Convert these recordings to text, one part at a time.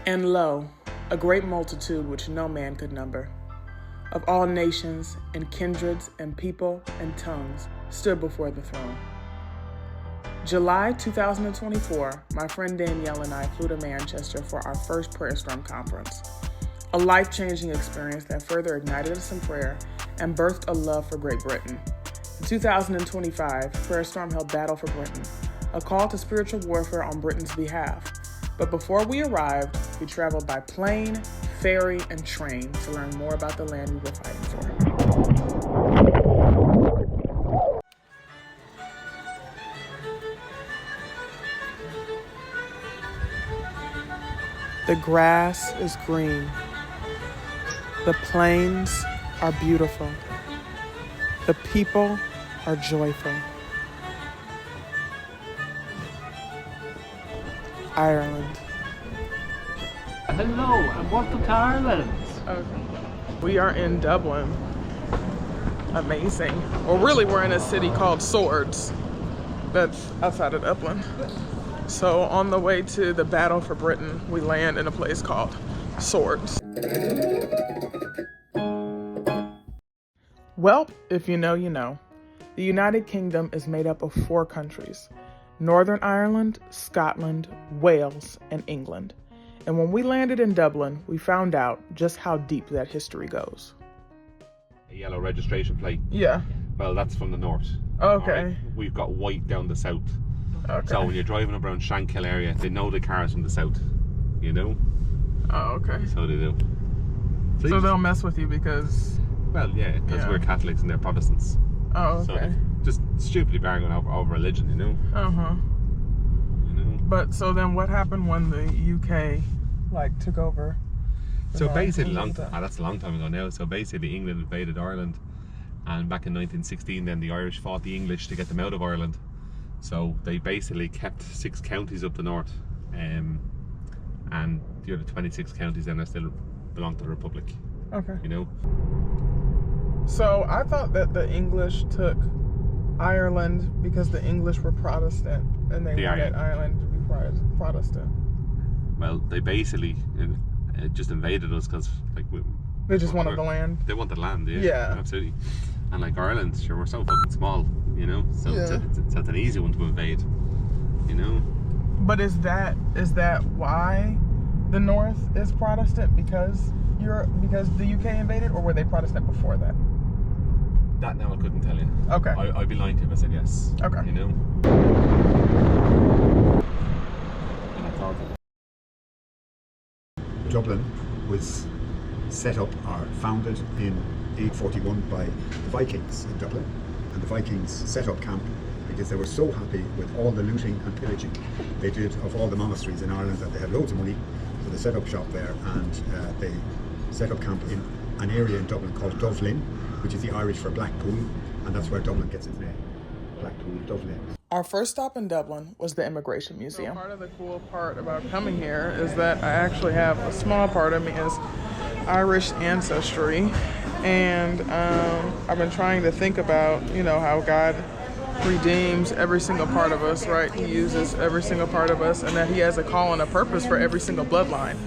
And lo, a great multitude which no man could number, of all nations and kindreds and people and tongues, stood before the throne. July 2024, my friend Danielle and I flew to Manchester for our first Prayer Storm conference, a life-changing experience that further ignited us in prayer and birthed a love for Great Britain. In 2025, Prayer Storm held Battle for Britain, a call to spiritual warfare on Britain's behalf. But before we arrived, we traveled by plane, ferry, and train to learn more about the land we were fighting for. The grass is green. The plains are beautiful. The people are joyful. Ireland. Hello and welcome to Ireland. We are in Dublin. Amazing. Well, really, we're in a city called Swords that's outside of Dublin. So on the way to the Battle for Britain, we land in a place called Swords. Well, if you know, you know. The United Kingdom is made up of 4 countries: Northern Ireland, Scotland, Wales, and England. And when we landed in Dublin, we found out just how deep that history goes. A yellow registration plate? Yeah. Well, that's from the north. Okay. Right? We've got white down the south. Okay. So when you're driving around Shankill area, they know the cars from the south, you know? Oh, okay. So they do. So they'll mess with you because... Well, yeah, because we're Catholics and they're Protestants. Oh, okay. So just stupidly bargaining over religion, you know? Uh-huh. You know? But so then what happened when the UK, took over? So basically, that's a long time ago now. So basically, England invaded Ireland, and back in 1916, then the Irish fought the English to get them out of Ireland. So they basically kept 6 counties up the north, and the other 26 counties then still belong to the Republic. Okay. You know. So I thought that the English took Ireland because the English were Protestant, and they wanted Ireland to be Protestant. Well, they basically just invaded us because they just wanted the land. They wanted land, yeah. Yeah. Absolutely. And Ireland, sure, we're so fucking small, you know. So it's an easy one to invade, you know. But is that why the North is Protestant because the UK invaded, or were they Protestant before that? That now I couldn't tell you. Okay. I'd be lying to you if I said yes. Okay. You know. Dublin was set up or founded in 841 by the Vikings in Dublin, and the Vikings set up camp because they were so happy with all the looting and pillaging they did of all the monasteries in Ireland that they had loads of money, so they set up shop there, and they set up camp in an area in Dublin called Dublin, which is the Irish for Blackpool, and that's where Dublin gets its name. Blackpool, Dublin. Our first stop in Dublin was the Immigration Museum. So part of the cool part about coming here is that I actually have a small part of me is Irish ancestry, and I've been trying to think about, how God redeems every single part of us, right? He uses every single part of us, and that he has a call and a purpose for every single bloodline.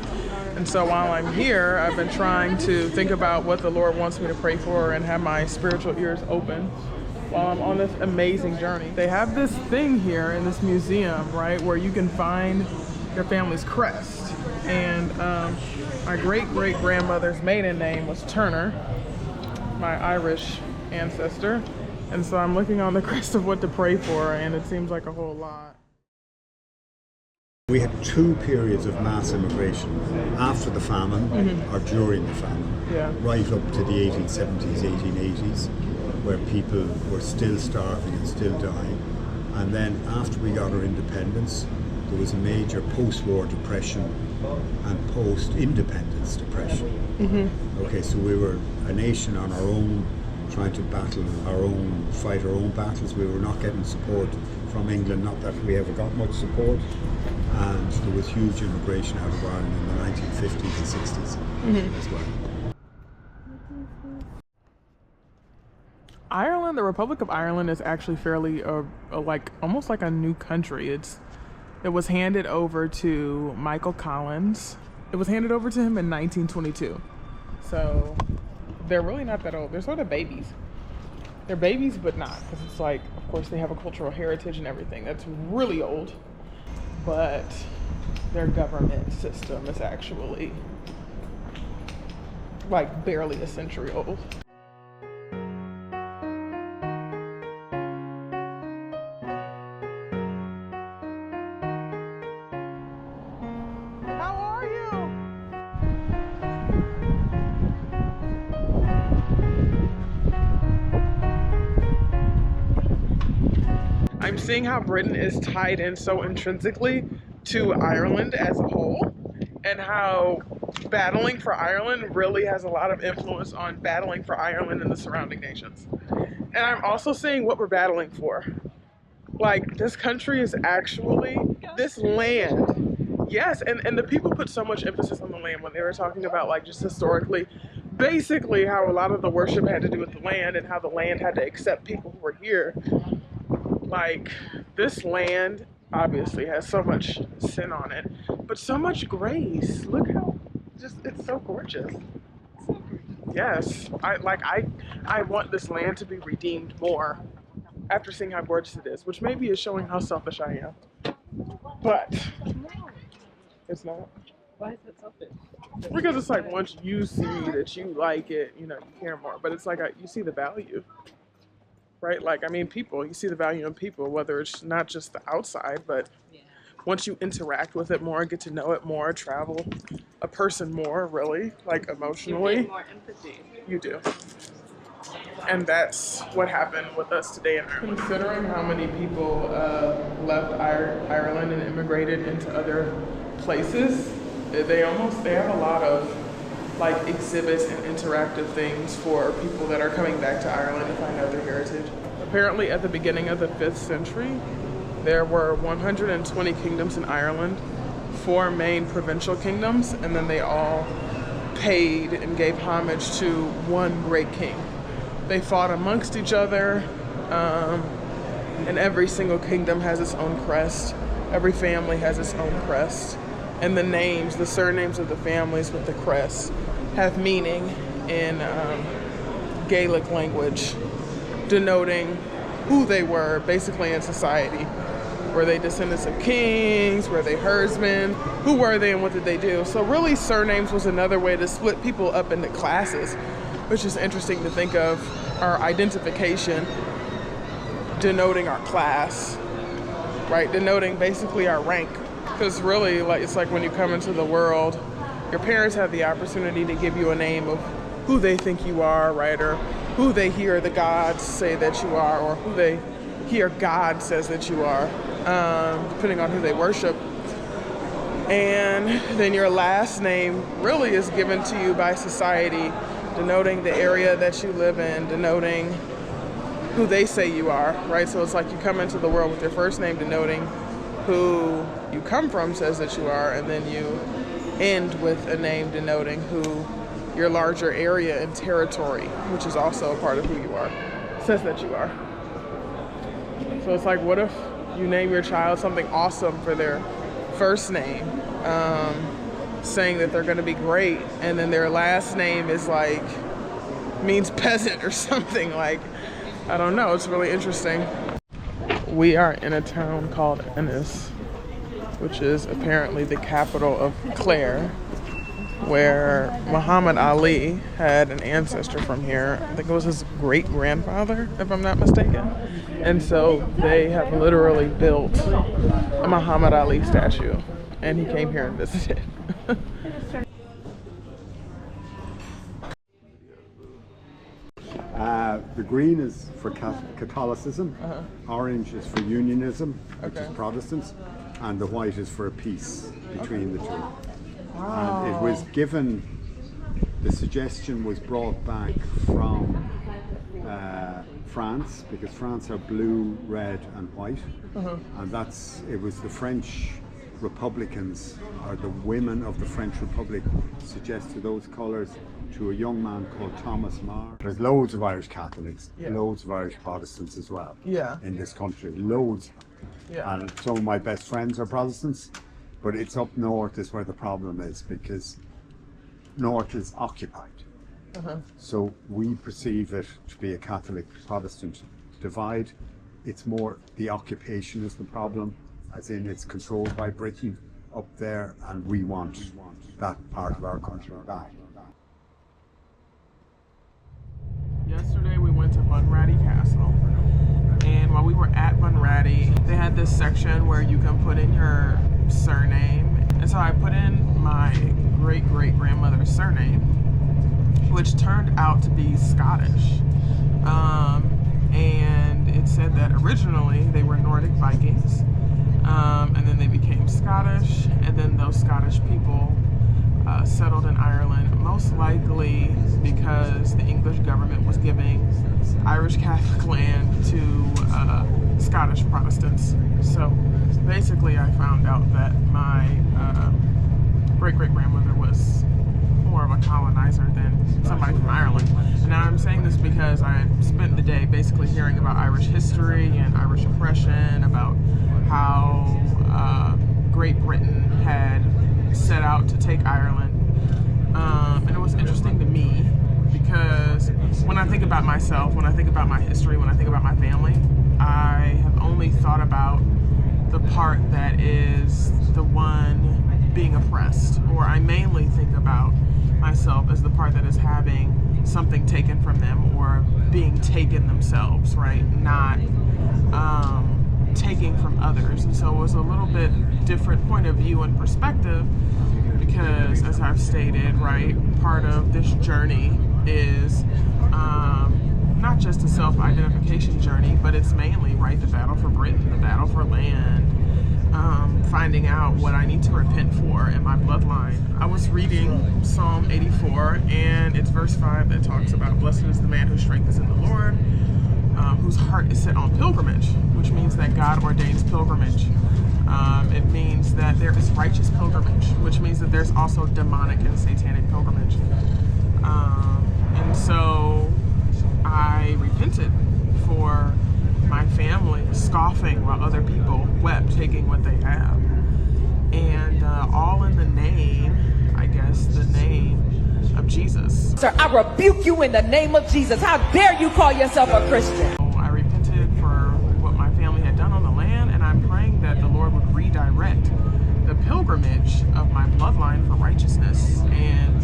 And so while I'm here, I've been trying to think about what the Lord wants me to pray for and have my spiritual ears open while I'm on this amazing journey. They have this thing here in this museum, right, where you can find your family's crest. And my great-great-grandmother's maiden name was Turner, my Irish ancestor. And so I'm looking on the crest of what to pray for, and it seems like a whole lot. We had 2 periods of mass immigration, after the famine or during the famine, right up to the 1870s, 1880s, where people were still starving and still dying. And then after we got our independence, there was a major post-war depression and post-independence depression. Okay, so we were a nation on our own, trying to fight our own battles. We were not getting support from England, not that we ever got much support. And there was huge immigration out of Ireland in the 1950s and 60s as well. Ireland, the Republic of Ireland, is actually fairly almost like a new country. It was handed over to Michael Collins It was handed over to him in 1922. So they're really not that old. They're sort of babies. They're babies, but not, because it's like, of course, they have a cultural heritage and everything that's really old, but their government system is actually like barely a century old. How are you? I'm seeing how Britain is tied in so intrinsically to Ireland as a whole, and how battling for Ireland really has a lot of influence on battling for Ireland and the surrounding nations. And I'm also seeing what we're battling for. Like, this country is actually, this land, yes, and the people put so much emphasis on the land when they were talking about, like, just historically, basically how a lot of the worship had to do with the land and how the land had to accept people who were here. Like, this land obviously has so much sin on it, but so much grace. Look how it's so gorgeous. Yes, I want this land to be redeemed more after seeing how gorgeous it is, which maybe is showing how selfish I am. But it's not. Why is it selfish? Because it's like, once you see that you like it, you care more. But it's like, you see the value. Right? Like, I mean, people, you see the value in people, whether it's not just the outside, but once you interact with it more, get to know it more, travel a person more, really, like emotionally. You get more empathy. You do. And that's what happened with us today in Ireland. Considering how many people left Ireland and immigrated into other places, they have a lot of like exhibits and interactive things for people that are coming back to Ireland to find out their heritage. Apparently at the beginning of the 5th century, there were 120 kingdoms in Ireland, 4 main provincial kingdoms, and then they all paid and gave homage to one great king. They fought amongst each other, and every single kingdom has its own crest. Every family has its own crest. And the surnames of the families with the crests have meaning in Gaelic language, denoting who they were basically in society. Were they descendants of kings? Were they herdsmen? Who were they and what did they do? So really, surnames was another way to split people up into classes, which is interesting to think of our identification denoting our class, right? Denoting basically our rank. Because really, like, it's like when you come into the world, your parents have the opportunity to give you a name of who they think you are, right? Or who they hear the gods say that you are, or who they hear God says that you are, depending on who they worship. And then your last name really is given to you by society, denoting the area that you live in, denoting who they say you are, right? So it's like you come into the world with your first name denoting who you come from says that you are, and then you end with a name denoting who your larger area and territory, which is also a part of who you are, says that you are. So it's like, what if you name your child something awesome for their first name, saying that they're going to be great, and then their last name is like, means peasant or something. Like, I don't know, it's really interesting. We are in a town called Ennis, which is apparently the capital of Clare, where Muhammad Ali had an ancestor from here. I think it was his great-grandfather, if I'm not mistaken. And so they have literally built a Muhammad Ali statue, and he came here and visited. The green is for Catholicism, orange is for Unionism, which is Protestants, and the white is for peace between the two. Wow. And it was given, the suggestion was brought back from France, because France are blue, red and white, and it was the French Republicans, or the women of the French Republic, suggested those colours to a young man called Thomas Marr. There's loads of Irish Catholics, loads of Irish Protestants as well in this country, loads. And some of my best friends are Protestants, But it's up north is where the problem is, because north is occupied. So we perceive it to be a Catholic Protestant divide. It's more the occupation is the problem, as in it's controlled by Britain up there, and we want that part of our country back. Yesterday we went to Bunratty Castle, and while we were at Bunratty, they had this section where you can put in your surname, and so I put in my great-great-grandmother's surname, which turned out to be Scottish. And it said that originally they were Nordic Vikings, and then they became Scottish, and then those Scottish people settled in Ireland, most likely because the English government was giving Irish Catholic land to Scottish Protestants. So basically I found out that my great-great-grandmother was more of a colonizer than somebody from Ireland. And now I'm saying this because I spent the day basically hearing about Irish history and Irish oppression, about how Great Britain had set out to take Ireland. And it was interesting to me because when I think about myself, when I think about my history, when I think about my family, I have only thought about the part that is the one being oppressed, or I mainly think about myself as the part that is having something taken from them or being taken themselves, right? Not taking from others. And so it was a little bit different point of view and perspective because, as I've stated, right, part of this journey is not just a self-identification journey, but it's mainly, right, the battle for Britain, the battle for land, finding out what I need to repent for in my bloodline. I was reading Psalm 84, and it's verse 5 that talks about, "Blessed is the man whose strength is in the Lord, whose heart is set on pilgrimage," which means that God ordains pilgrimage. It means that there is righteous pilgrimage, which means that there's also demonic and satanic pilgrimage. And so I repented for my family scoffing while other people wept, taking what they have. And all in the name, I guess, the name of Jesus. Sir, I rebuke you in the name of Jesus. How dare you call yourself a Christian? I repented for what my family had done on the land, and I'm praying that the Lord would redirect the pilgrimage of my bloodline for righteousness and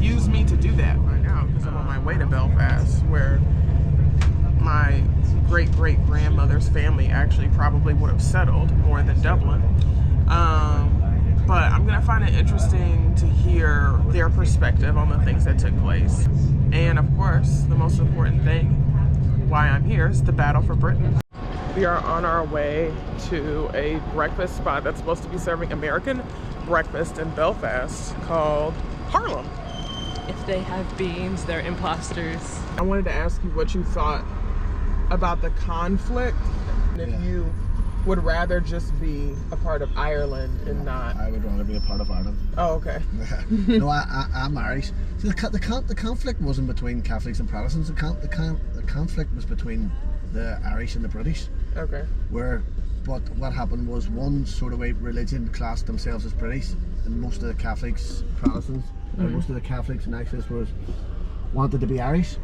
use me to do that right now, because I'm on my way to Belfast, where my great-great-grandmother's family actually probably would have settled more than Dublin. But I'm gonna find it interesting to hear their perspective on the things that took place. And of course, the most important thing, why I'm here, is the battle for Britain. We are on our way to a breakfast spot that's supposed to be serving American breakfast in Belfast called Harlem. If they have beans, they're imposters. I wanted to ask you what you thought about the conflict, and if you would rather just be a part of Ireland and not. I would rather be a part of Ireland. Oh, okay. No, I'm Irish. See, the conflict wasn't between Catholics and Protestants. The conflict was between the Irish and the British. Okay. But what happened was one sort of way religion classed themselves as British, and most of the Catholics, Protestants, and most of the Catholics and Anglics wanted to be Irish.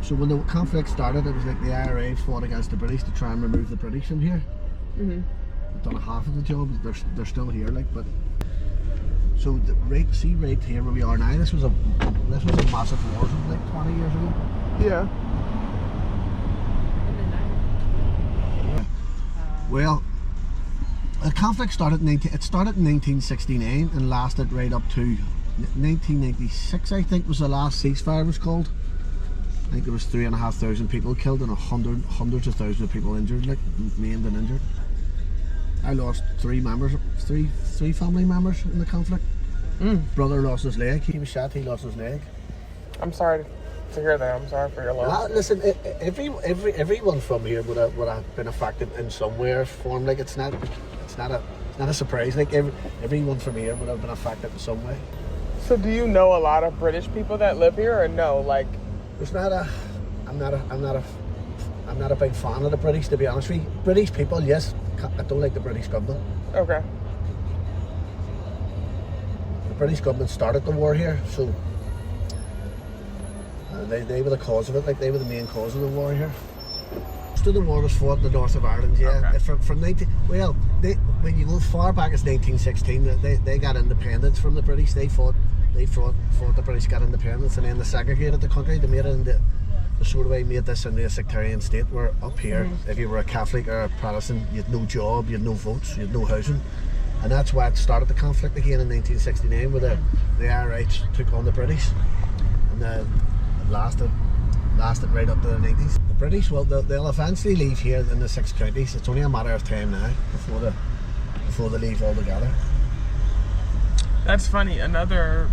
So when the conflict started, it was like the IRA fought against the British to try and remove the British from here. They've done a half of the job. They're still here, like. But so right here where we are now, this was a massive war from like 20 years ago. Yeah. Well, the conflict started in 1969 and lasted right up to 1996. I think was the last ceasefire was called. I think there was 3,500 people killed and hundreds of thousands of people injured, like maimed and injured. I lost three family members in the conflict. Brother lost his leg. He was shot. He lost his leg. I'm sorry to hear that. I'm sorry for your loss. Listen, everyone from here would have been affected in some way or form. Like it's not a surprise. Like everyone from here would have been affected in some way. So do you know a lot of British people that live here, or no? Like, I'm not a big fan of the British, to be honest with you. British people, yes. I don't like the British government. Okay. British government started the war here, so they were the cause of it. Like, they were the main cause of the war here. Most of the war was fought in the north of Ireland. Yeah, Okay. from when you go far back as 1916, they got independence from the British. They fought the British got independence, and then they segregated the country. They made it into the sort of way made this into a sectarian state. Where up here, if you were a Catholic or a Protestant, you had no job, you had no votes, you had no housing. And that's why it started the conflict again in 1969, where the Irish took on the British, and it lasted right up to the 90s. The British, well, they'll eventually leave here in the 6 counties. It's only a matter of time now before they leave altogether. That's funny. Another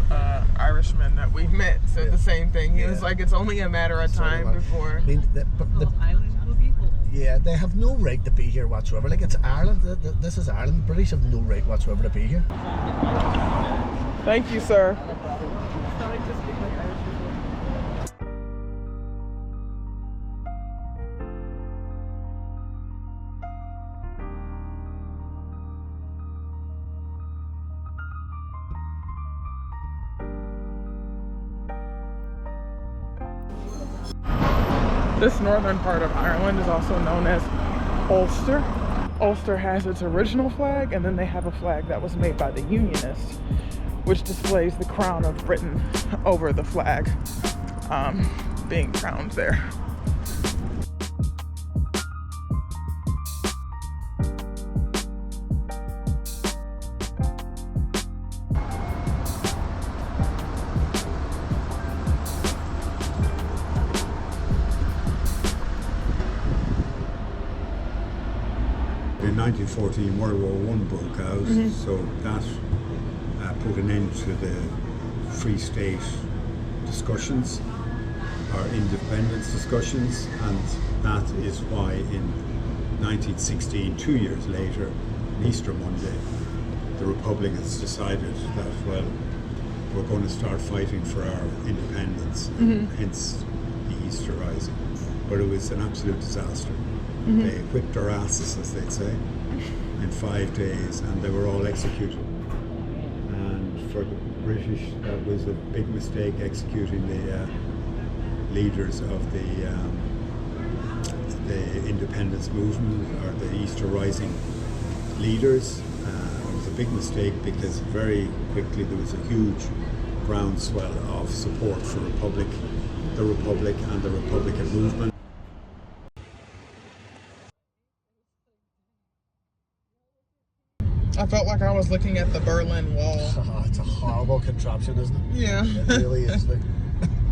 Irishman that we met said the same thing. He was like, it's only a matter of time before. I mean, Island will be full. yeah, they have no right to be here whatsoever. Like, it's Ireland. This is Ireland. The British have no right whatsoever to be here. Thank you, sir. Starting to speak like Irish people. This northern part of Ireland is also known as Ulster. Ulster has its original flag, and then they have a flag that was made by the Unionists, which displays the crown of Britain over the flag being crowned there. In 1914, World War I broke out, so that put an end to the Free State discussions, or independence discussions, and that is why in 1916, 2 years later, on Easter Monday, the Republicans decided that, well, we're going to start fighting for our independence, hence the Easter Rising. But it was an absolute disaster. They whipped our asses, as they'd say, in 5 days, and they were all executed. And for the British, that was a big mistake, executing the leaders of the independence movement, or the Easter Rising leaders. It was a big mistake because very quickly there was a huge groundswell of support for the Republic and the Republican movement. I felt like I was looking at the Berlin Wall. Oh, it's a horrible contraption, isn't it? Yeah. It really is. Like,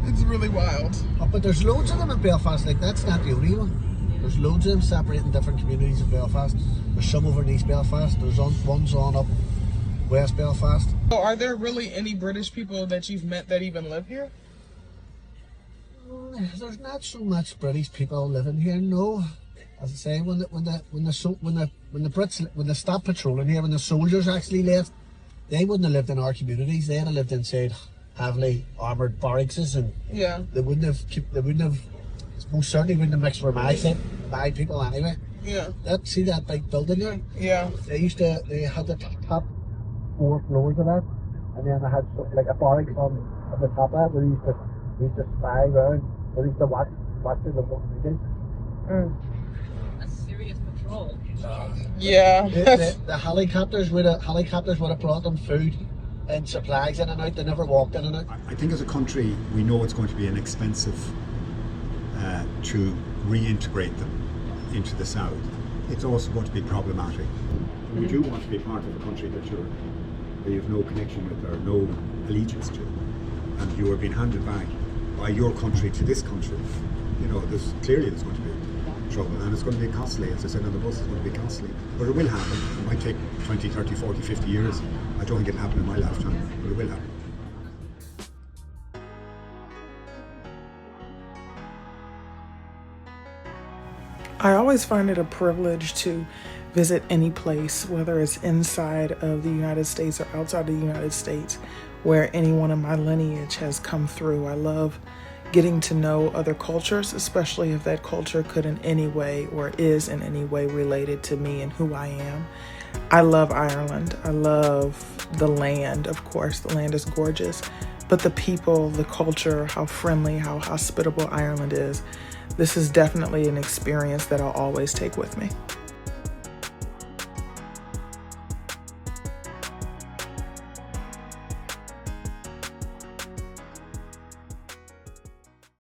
It's really wild. but there's loads of them in Belfast. Like, that's not the only one. There's loads of them separating different communities in Belfast. There's some over in East Belfast. There's ones on up West Belfast. So are there really any British people that you've met that even live here? There's not so much British people living here, no. As I say, when the Brits stopped patrolling here, when the soldiers actually left, they wouldn't have lived in our communities. They'd have lived inside heavily armoured barracks, and they wouldn't have most certainly wouldn't have mixed with my people anyway. Yeah. See that big building there? Yeah. They had the top 4 floors of that, and then they had like a barracks on the top of that where we used to spy around, we used to watch the meetings. A serious patrol. Yeah. The helicopters would have brought them food and supplies in and out. They never walked in and out. I think as a country, we know it's going to be inexpensive to reintegrate them into the South. It's also going to be problematic. We do want to be part of a country that you have no connection with or no allegiance to, and you are being handed back by your country to this country. You know, there's going to be trouble, and it's going to be costly. As I said on the bus, it's going to be costly, but it will happen. It might take 20, 30, 40, 50 years. I don't think it'll happen in my lifetime, but it will happen. I always find it a privilege to visit any place, whether it's inside of the United States or outside of the United States, where anyone in my lineage has come through. I love getting to know other cultures, especially if that culture could in any way or is in any way related to me and who I am. I love Ireland. I love the land, of course. The land is gorgeous. But the people, the culture, how friendly, how hospitable Ireland is. This is definitely an experience that I'll always take with me.